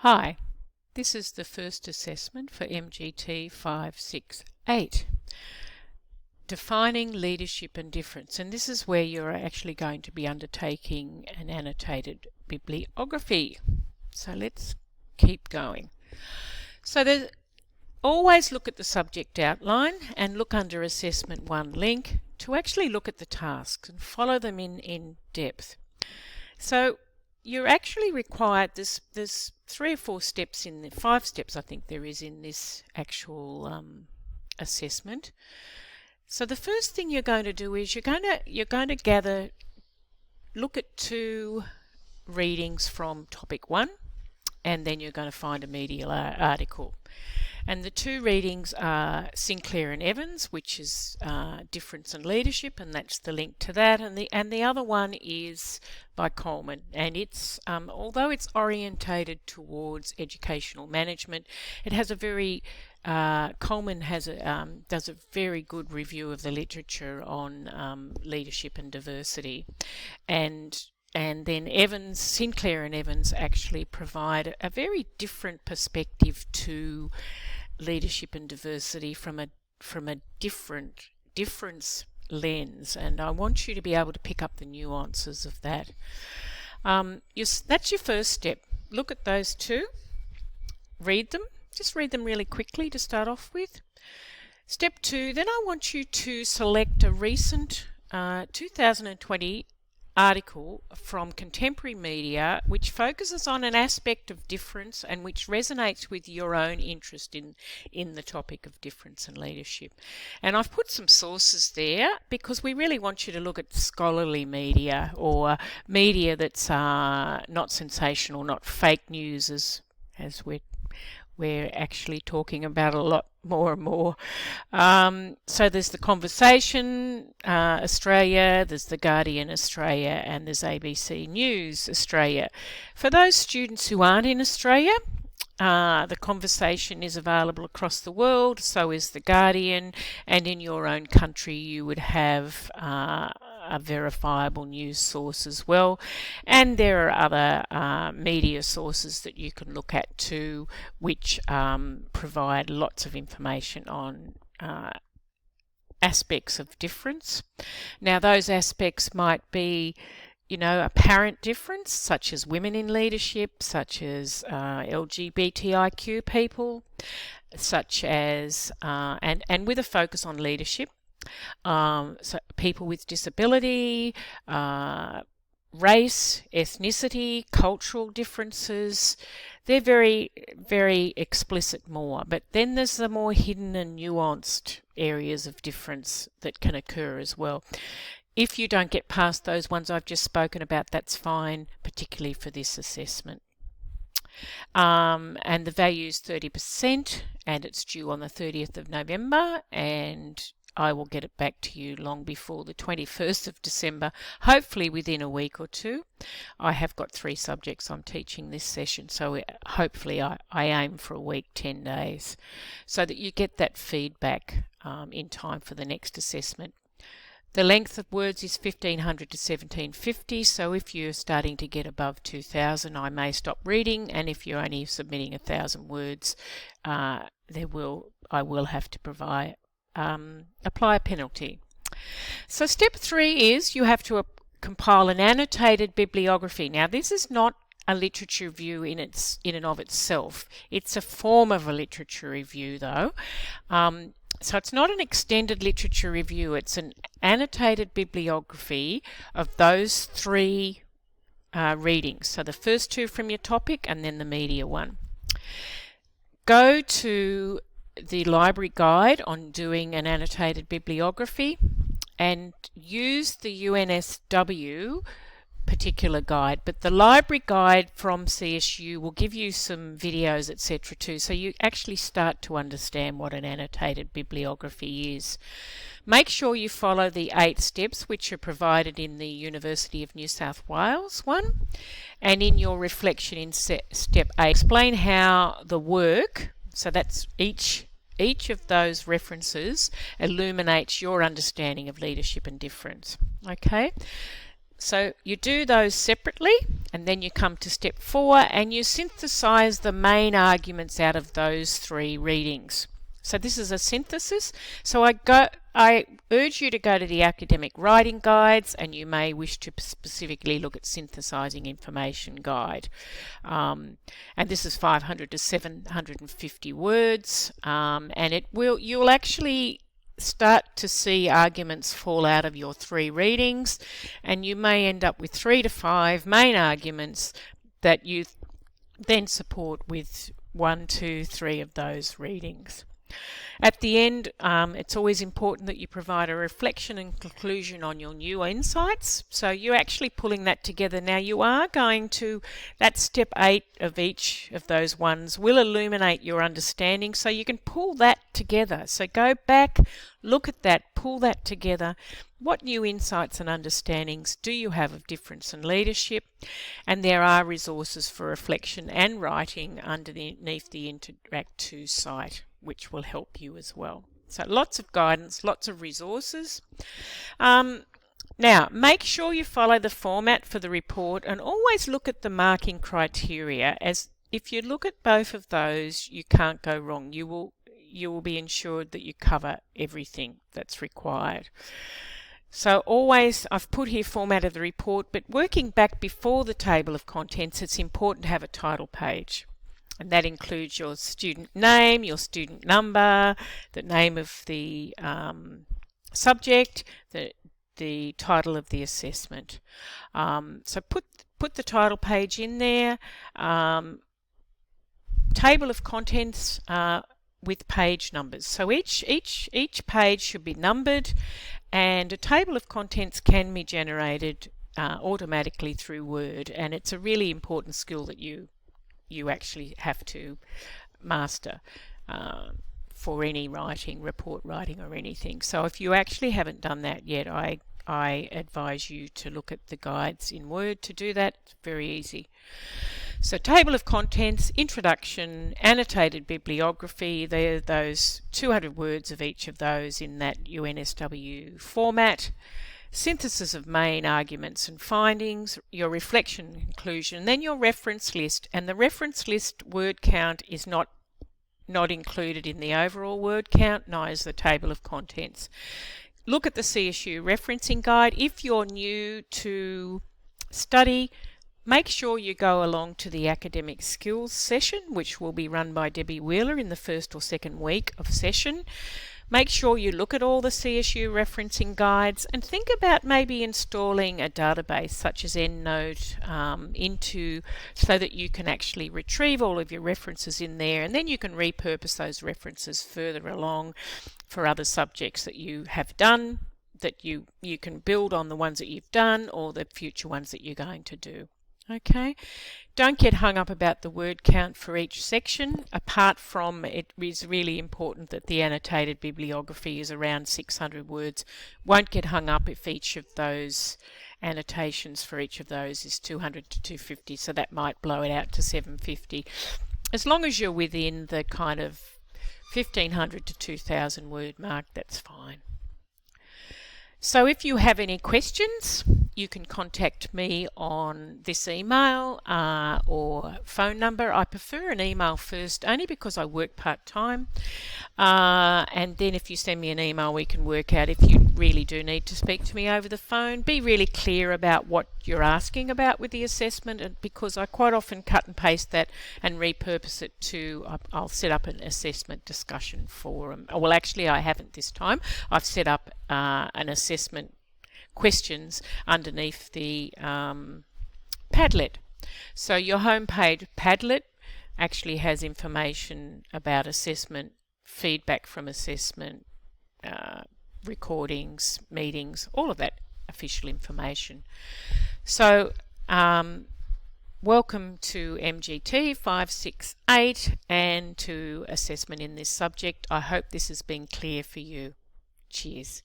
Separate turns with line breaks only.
Hi, this is the first assessment for MGT568, Defining Leadership and Difference, and this is where you're actually going to be undertaking an annotated bibliography. So let's keep going. So always look at the subject outline and look under Assessment 1 link to actually look at the tasks and follow them in depth. So you're actually required, there's 3 or 4 steps in the 5 steps I think there is in this actual assessment. So the first thing you're going to do is you're going to look at 2 readings from topic 1, and then you're going to find a media article. And the 2 readings are Sinclair and Evans, which is Difference and Leadership, and that's the link to that. And the other one is by Coleman, and it's although it's orientated towards educational management, it has a very Coleman has does a very good review of the literature on leadership and diversity, and then Sinclair and Evans actually provide a very different perspective to leadership and diversity from a difference lens, and I want you to be able to pick up the nuances of that. That's your first step. Look at those 2, read them, just read them really quickly to start off with. Step 2, then I want you to select a recent 2020 article from contemporary media which focuses on an aspect of difference and which resonates with your own interest in the topic of difference and leadership. And I've put some sources there because we really want you to look at scholarly media, or media that's not sensational, not fake news as we're actually talking about a lot more and more. So there's The Conversation Australia, there's The Guardian Australia, and there's ABC News Australia. For those students who aren't in Australia, The Conversation is available across the world, so is The Guardian, and in your own country you would have a verifiable news source as well, and there are other media sources that you can look at too, which provide lots of information on aspects of difference. Now those aspects might be apparent difference, such as women in leadership, such as LGBTIQ people, such as and with a focus on leadership, so people with disability, race, ethnicity, cultural differences. They're very, very explicit more, but then there's the more hidden and nuanced areas of difference that can occur as well. If you don't get past those ones I've just spoken about, that's fine, particularly for this assessment. And the value is 30%, and it's due on the 30th of November, and I will get it back to you long before the 21st of December, hopefully within a week or 2. I have got 3 subjects I'm teaching this session, so hopefully I aim for a week, 10 days, so that you get that feedback in time for the next assessment. The length of words is 1500 to 1750, so if you're starting to get above 2000, I may stop reading, and if you're only submitting 1000 words, I will have to apply a penalty. So step 3 is you have to compile an annotated bibliography. Now this is not a literature review in and of itself. It's a form of a literature review though. So it's not an extended literature review, it's an annotated bibliography of those 3 readings. So the first 2 from your topic and then the media one. Go to the library guide on doing an annotated bibliography and use the UNSW particular guide, but the library guide from CSU will give you some videos, etc. too, so you actually start to understand what an annotated bibliography is. Make sure you follow the 8 steps which are provided in the University of New South Wales one, and in your reflection in step 8 explain how the work, so that's each of those references illuminates your understanding of leadership and difference. Okay, So you do those separately, and then you come to step 4 and you synthesize the main arguments out of those 3 readings. So this is a synthesis. So I urge you to go to the academic writing guides, and you may wish to specifically look at synthesizing information guide. And this is 500 to 750 words, and you'll actually start to see arguments fall out of your 3 readings, and you may end up with 3 to 5 main arguments that you then support with 1, 2, 3 of those readings. At the end, it's always important that you provide a reflection and conclusion on your new insights. So you're actually pulling that together. Now you are going to, that step 8 of each of those ones will illuminate your understanding, so you can pull that together. So go back, look at that, pull that together. What new insights and understandings do you have of difference and leadership? And there are resources for reflection and writing underneath the Interact 2 site, which will help you as well. So lots of guidance, lots of resources. Now, make sure you follow the format for the report, and always look at the marking criteria, as if you look at both of those, you can't go wrong. You will be ensured that you cover everything that's required. So always, I've put here format of the report, but working back before the table of contents, it's important to have a title page. And that includes your student name, your student number, the name of the subject, the title of the assessment. So put the title page in there. Table of contents with page numbers. So each page should be numbered, and a table of contents can be generated automatically through Word, and it's a really important skill that you actually have to master for any writing, report writing or anything. So if you actually haven't done that yet, I advise you to look at the guides in Word to do that. It's very easy. So table of contents, introduction, annotated bibliography, they're those 200 words of each of those in that UNSW format. Synthesis of main arguments and findings, your reflection and conclusion, then your reference list. And the reference list word count is not included in the overall word count, nor is the table of contents. Look at the CSU referencing guide. If you're new to study, make sure you go along to the academic skills session, which will be run by Debbie Wheeler in the first or second week of session. Make sure you look at all the CSU referencing guides, and think about maybe installing a database such as EndNote so that you can actually retrieve all of your references in there, and then you can repurpose those references further along for other subjects that you have done, that you can build on the ones that you've done or the future ones that you're going to do. Okay, don't get hung up about the word count for each section, apart from it is really important that the annotated bibliography is around 600 words. Won't get hung up if each of those annotations for each of those is 200 to 250, so that might blow it out to 750. As long as you're within the kind of 1500 to 2000 word mark, that's fine. So if you have any questions, you can contact me on this email or phone number. I prefer an email first, only because I work part-time. And then if you send me an email, we can work out if you really do need to speak to me over the phone. Be really clear about what you're asking about with the assessment, and because I quite often cut and paste that and repurpose it to, I'll set up an assessment discussion forum. Well, actually I haven't this time. I've set up an assessment questions underneath the Padlet. So your homepage Padlet actually has information about assessment, feedback from assessment, recordings, meetings, all of that official information. So welcome to MGT568 and to assessment in this subject. I hope this has been clear for you. Cheers.